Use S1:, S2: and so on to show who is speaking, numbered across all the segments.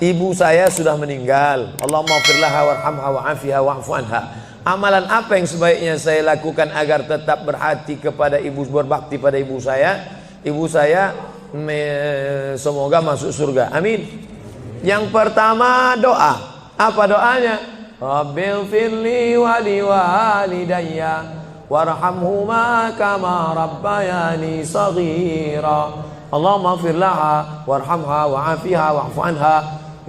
S1: ibu saya sudah meninggal. Allahumma firlaha warhamha wa'afiha wa'fu anha. Amalan apa yang sebaiknya saya lakukan agar tetap berhati kepada ibu, berbakti pada ibu saya? Ibu saya semoga masuk surga. Amin. Yang pertama doa. Apa doanya? Rabbil firli wali walidayya warhamhuma kama rabbayani saghira. Allahumma firlaha warhamha wa'afiha wa'fu anha.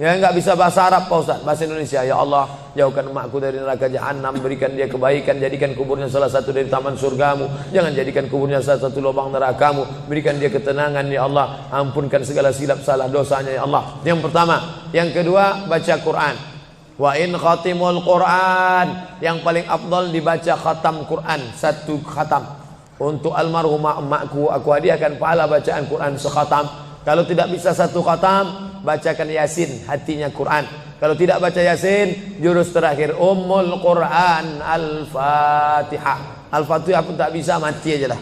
S1: Ya, enggak bisa bahasa Arab Pak Ustaz, bahasa Indonesia. Ya Allah, jauhkan emakku dari neraka jahanam, berikan dia kebaikan, jadikan kuburnya salah satu dari taman surgamu, jangan jadikan kuburnya salah satu lubang nerakamu, berikan dia ketenangan ya Allah, ampunkan segala silap salah dosanya ya Allah. Yang pertama. Yang kedua, baca Quran. Wa in khatimul Quran, yang paling afdal dibaca khatam Quran, satu khatam. Untuk almarhumah emakku, aku hadiahkan pahala bacaan Quran sekhatam. Kalau tidak bisa satu khatam, bacakan Yasin, hatinya Quran. Kalau tidak baca Yasin, jurus terakhir Ummul Quran Al-Fatihah. Al-Fatihah pun tak bisa, mati aja lah.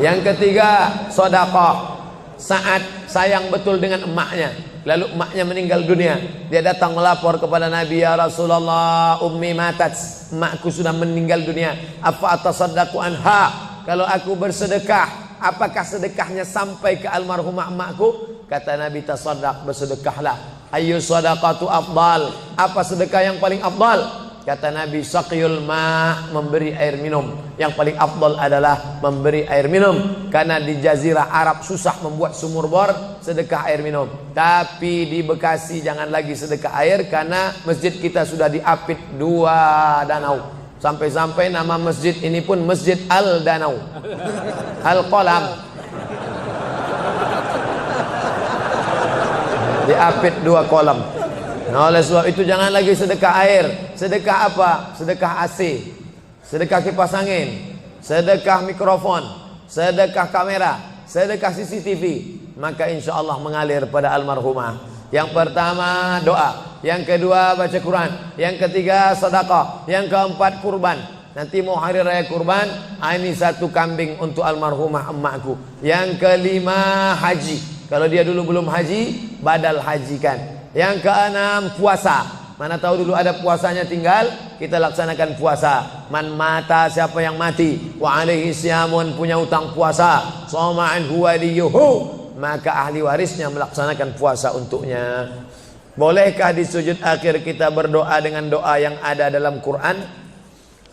S1: Yang ketiga, sedekah. Saat sayang betul dengan emaknya, lalu emaknya meninggal dunia, dia datang melapor kepada Nabi, ya Rasulullah, ummi matat, emakku sudah meninggal dunia, apa atasaddaqu anha, kalau aku bersedekah, apakah sedekahnya sampai ke almarhumah emakku? Kata Nabi, tasaddaq, bersedekahlah. Ayu sadaqatu afdal, apa sedekah yang paling afdal? Kata Nabi, saqiyul ma', memberi air minum. Yang paling afdal adalah memberi air minum, karena di jazirah Arab susah membuat sumur bor, sedekah air minum. Tapi di Bekasi jangan lagi sedekah air, karena masjid kita sudah diapit 2 danau. Sampai-sampai nama masjid ini pun Masjid Al-Danau, Al-Qalam. Diapit 2 kolam. Nah, oleh sebab itu jangan lagi sedekah air. Sedekah apa? Sedekah AC, sedekah kipas angin, sedekah mikrofon, sedekah kamera, sedekah CCTV. Maka insya Allah mengalir pada almarhumah. Yang pertama doa, yang kedua baca Quran, yang ketiga sedekah, yang keempat kurban. Nanti mau hari raya kurban, ini 1 kambing untuk almarhumah emakku. Yang kelima haji. Kalau dia dulu belum haji, badal hajikan. Yang keenam puasa. Mana tahu dulu ada puasanya tinggal, kita laksanakan puasa. Man mata, siapa yang mati, wa alaihi siyamun, punya utang puasa, soma'an huwa liyuhu, maka ahli warisnya melaksanakan puasa untuknya. Bolehkah di sujud akhir kita berdoa dengan doa yang ada dalam Quran?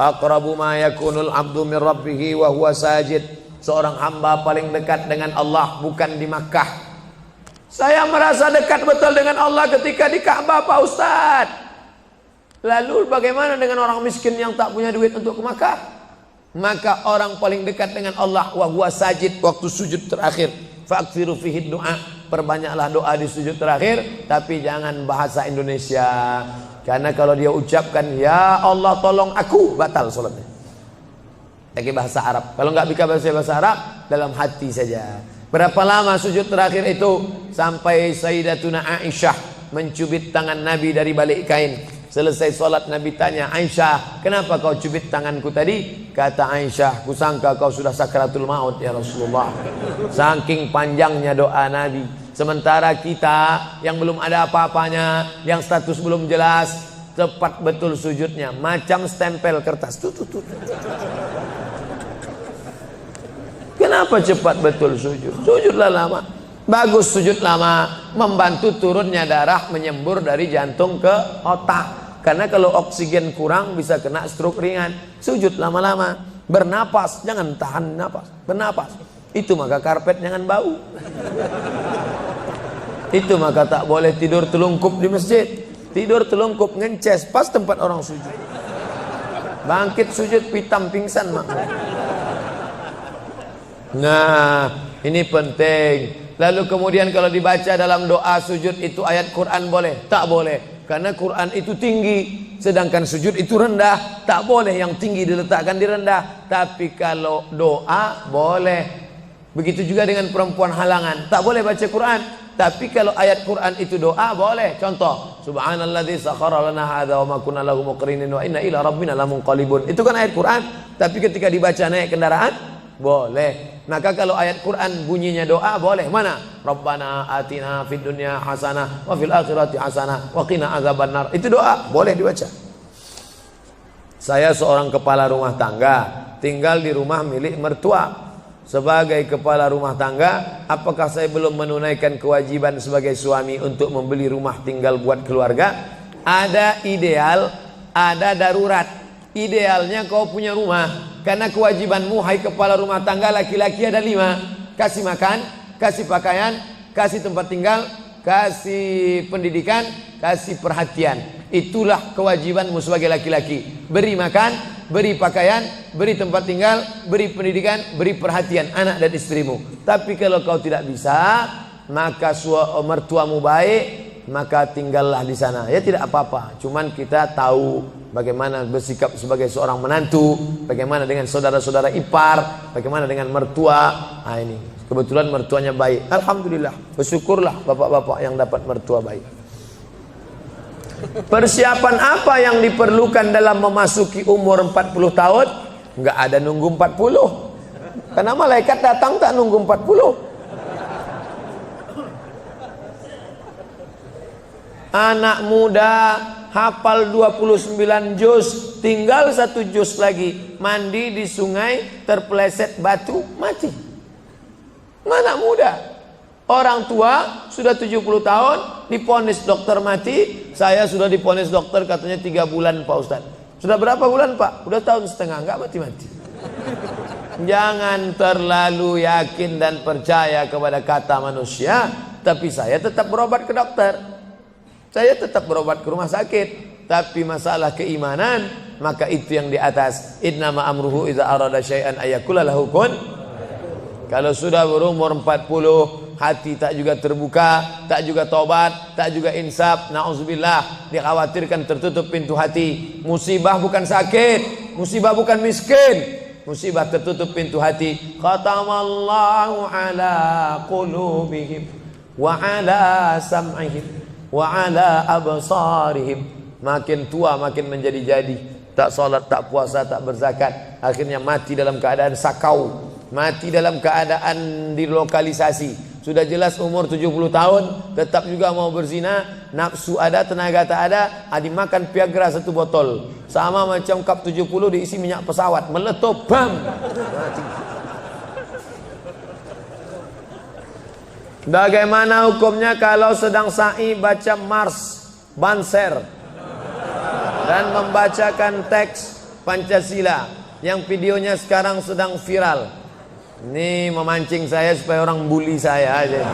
S1: Aqrabu ma yakunul abdu min rabbihi wa huwa sajid. Seorang hamba paling dekat dengan Allah bukan di Makkah. Saya merasa dekat betul dengan Allah ketika di Ka'bah Pak Ustaz. Lalu bagaimana dengan orang miskin yang tak punya duit untuk ke Makkah? Maka orang paling dekat dengan Allah wa huwa sajid, waktu sujud terakhir. Fa'kthiru fihi du'a, perbanyaklah doa di sujud terakhir, tapi jangan bahasa Indonesia. Karena kalau dia ucapkan ya Allah tolong aku, batal salatnya. Pakai bahasa Arab. Kalau nggak bisa bahasa Arab, dalam hati saja. Berapa lama sujud terakhir itu? Sampai Sayyidatuna Aisyah mencubit tangan Nabi dari balik kain. Selesai sholat Nabi tanya, Aisyah, kenapa kau cubit tanganku tadi? Kata Aisyah, kusangka kau sudah sakratul maut ya Rasulullah. Saking panjangnya doa Nabi. Sementara kita yang belum ada apa-apanya, yang status belum jelas, cepat betul sujudnya, macam stempel kertas. Kenapa cepat betul sujud? Sujudlah lama. Bagus sujud lama, membantu turunnya darah menyembur dari jantung ke otak. Karena kalau oksigen kurang bisa kena stroke ringan. Sujud lama-lama, bernapas, jangan tahan napas, bernapas. Itu maka karpet jangan bau. Itu maka tak boleh tidur telungkup di masjid. Tidur telungkup ngences pas tempat orang sujud. Bangkit sujud pitam pingsan mak. Nah, ini penting. Lalu kemudian kalau dibaca dalam doa sujud itu ayat Quran boleh? Tak boleh. Karena Quran itu tinggi, sedangkan sujud itu rendah. Tak boleh yang tinggi diletakkan di rendah. Tapi kalau doa boleh. Begitu juga dengan perempuan halangan, tak boleh baca Quran. Tapi kalau ayat Quran itu doa boleh. Contoh, Subhanalladzi sakhkhara lana hadza wa ma kunna lahu muqrinin wa inna ila rabbina lamunqalibun. Itu kan ayat Quran. Tapi ketika dibaca naik kendaraan boleh. Maka kalau ayat Quran bunyinya doa boleh. Mana? Rabbana atina fid dunya hasanah wa fil akhirati hasanah wa qina azabannar. Itu doa, boleh dibaca. Saya seorang kepala rumah tangga, tinggal di rumah milik mertua. Sebagai kepala rumah tangga, apakah saya belum menunaikan kewajiban sebagai suami untuk membeli rumah tinggal buat keluarga? Ada ideal, ada darurat. Idealnya kau punya rumah, karena kewajibanmu hai kepala rumah tangga laki-laki ada 5. Kasih makan, kasih pakaian, kasih tempat tinggal, kasih pendidikan, kasih perhatian. Itulah kewajibanmu sebagai laki-laki. Beri makan, beri pakaian, beri tempat tinggal, beri pendidikan, beri perhatian anak dan istrimu. Tapi kalau kau tidak bisa, maka mertuamu baik, maka tinggallah di sana. Ya tidak apa-apa. Cuman kita tahu bagaimana bersikap sebagai seorang menantu, bagaimana dengan saudara-saudara ipar, bagaimana dengan mertua. Nah ini kebetulan mertuanya baik. Alhamdulillah. Bersyukurlah bapak-bapak yang dapat mertua baik. Persiapan apa yang diperlukan dalam memasuki umur 40 tahun? Enggak ada nunggu 40. Karena malaikat datang tak nunggu 40. Anak muda hafal 29 juz, tinggal 1 juz lagi, mandi di sungai terpeleset batu mati. Anak muda. Orang tua sudah 70 tahun diponis dokter mati. Saya sudah diponis dokter katanya 3 bulan Pak Ustaz. Sudah berapa bulan Pak? Udah tahun setengah, enggak mati-mati. Jangan terlalu yakin dan percaya kepada kata manusia. Tapi saya tetap berobat ke dokter, saya tetap berobat ke rumah sakit. Tapi masalah keimanan, maka itu yang di atas. Innama amruhu idza arada syai'an ayakula lahu kun. Kalau sudah berumur 40, hati tak juga terbuka, tak juga tobat, tak juga insaf, na'udzubillah, dikhawatirkan tertutup pintu hati. Musibah bukan sakit, musibah bukan miskin, musibah tertutup pintu hati. Khatamallahu ala qulubihim wa ala sam'ihim wa ala absarihim. Makin tua makin menjadi-jadi, tak salat, tak puasa, tak berzakat, akhirnya mati dalam keadaan sakau, mati dalam keadaan dilokalisasi. Sudah jelas umur 70 tahun tetap juga mau berzina, nafsu ada, tenaga tak ada, dimakan Viagra 1 botol. Sama macam cup 70 diisi minyak pesawat, meletup, bam, mati. Bagaimana hukumnya kalau sedang sa'i baca Mars, Banser dan membacakan teks Pancasila yang videonya sekarang sedang viral? Ini memancing saya supaya orang bully saya aja.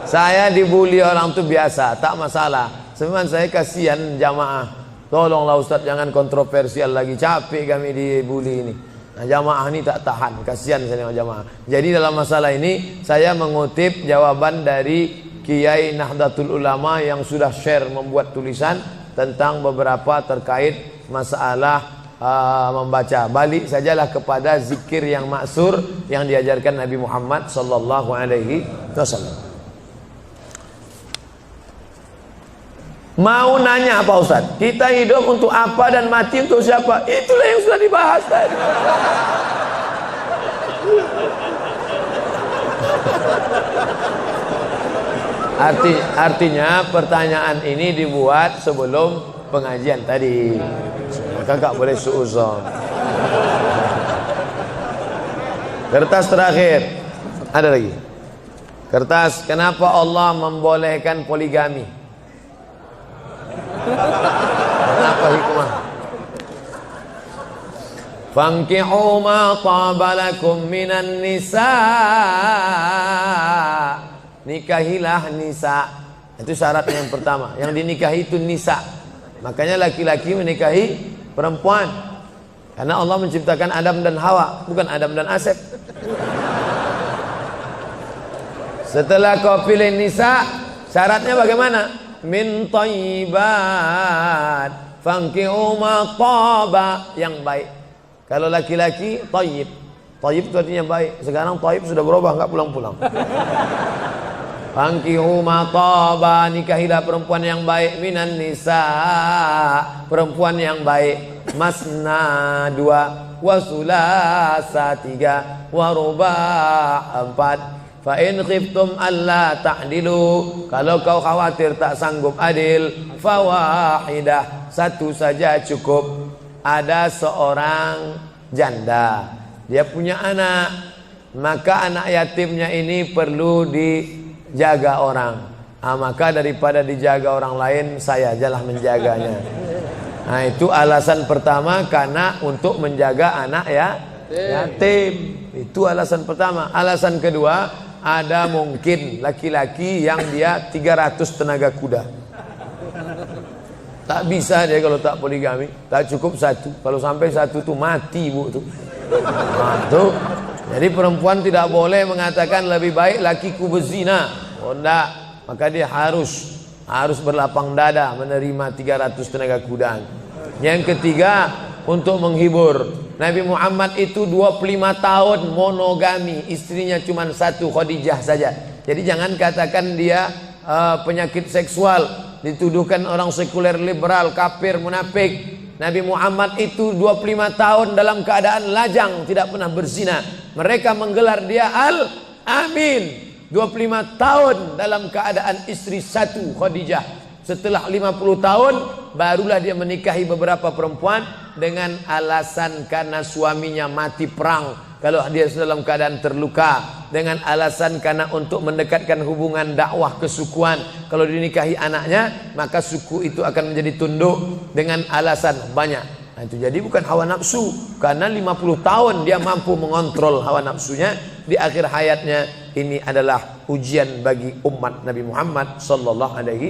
S1: Saya dibully orang itu biasa, tak masalah. Sebenarnya saya kasihan jamaah. Tolonglah Ustaz jangan kontroversial lagi, capek kami dibully ini. Nah, jamaah ini tak tahan, kasihan saya sama jamaah. Jadi dalam masalah ini saya mengutip jawaban dari Kiai Nahdlatul Ulama yang sudah share membuat tulisan tentang beberapa terkait masalah membaca. Balik sajalah kepada zikir yang maksur yang diajarkan Nabi Muhammad sallallahu alaihi wasallam. Mau nanya Pak Ustaz, kita hidup untuk apa dan mati untuk siapa? Itulah yang sudah dibahas tadi. Artinya pertanyaan ini dibuat sebelum pengajian tadi. Kakak boleh suuzon. Kertas terakhir. Ada lagi. Kertas, kenapa Allah membolehkan poligami? Kenapa hikmah? Fankihu ma taba lakum minan nisa. Nikahilah nisa. Itu syaratnya yang pertama. Yang dinikahi itu nisa. Makanya laki-laki menikahi perempuan, karena Allah menciptakan Adam dan Hawa, bukan Adam dan Asep. Setelah kau pilih nisa, syaratnya bagaimana? Min thayyibat fankihu ma taba, yang baik. Kalau laki-laki thayyib, thayyib itu artinya baik. Sekarang thayyib sudah berubah, enggak pulang-pulang. Fankihu ma taba, nikahilah perempuan yang baik, minan nisa, perempuan yang baik, masna 2, wa sulasa 3, wa ruba' 4. Fa in khiftum alla ta'dilu, kalau kau khawatir tak sanggup adil, fawahidah, satu saja cukup. Ada seorang janda, dia punya anak, maka anak yatimnya ini perlu dijaga orang. Maka daripada dijaga orang lain, saya ajalah menjaganya. Nah, itu alasan pertama, karena untuk menjaga anak yatim. Itu alasan pertama. Alasan kedua, ada mungkin laki-laki yang dia 300 tenaga kuda. Tak bisa dia kalau tak poligami, tak cukup satu. Kalau sampai satu tuh mati bu tuh. Nah, tuh. Jadi perempuan tidak boleh mengatakan lebih baik lakiku berzina. Oh enggak. Maka dia harus berlapang dada menerima 300 tenaga kuda. Yang ketiga, untuk menghibur. Nabi Muhammad itu 25 tahun monogami, istrinya cuma satu, Khadijah saja. Jadi jangan katakan dia penyakit seksual, dituduhkan orang sekuler, liberal, kafir, munafik. Nabi Muhammad itu 25 tahun dalam keadaan lajang, tidak pernah berzina. Mereka menggelar dia Al-Amin. 25 tahun dalam keadaan istri satu, Khadijah. Setelah 50 tahun barulah dia menikahi beberapa perempuan dengan alasan karena suaminya mati perang, kalau dia dalam keadaan terluka, dengan alasan karena untuk mendekatkan hubungan dakwah kesukuan. Kalau dinikahi anaknya, maka suku itu akan menjadi tunduk, dengan alasan banyak. Nah, itu jadi bukan hawa nafsu, karena 50 tahun dia mampu mengontrol hawa nafsunya. Di akhir hayatnya, ini adalah ujian bagi umat Nabi Muhammad sallallahu alaihi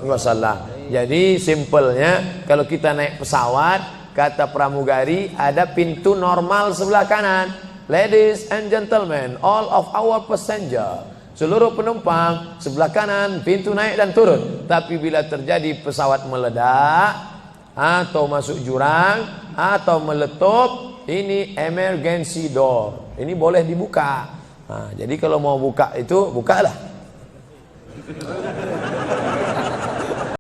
S1: wasallam. Jadi simpelnya, kalau kita naik pesawat, kata pramugari, ada pintu normal sebelah kanan. Ladies and gentlemen, all of our passenger, seluruh penumpang, sebelah kanan pintu naik dan turun. Tapi bila terjadi pesawat meledak atau masuk jurang atau meletup, ini emergency door, ini boleh dibuka. Nah, jadi kalau mau buka itu, bukalah.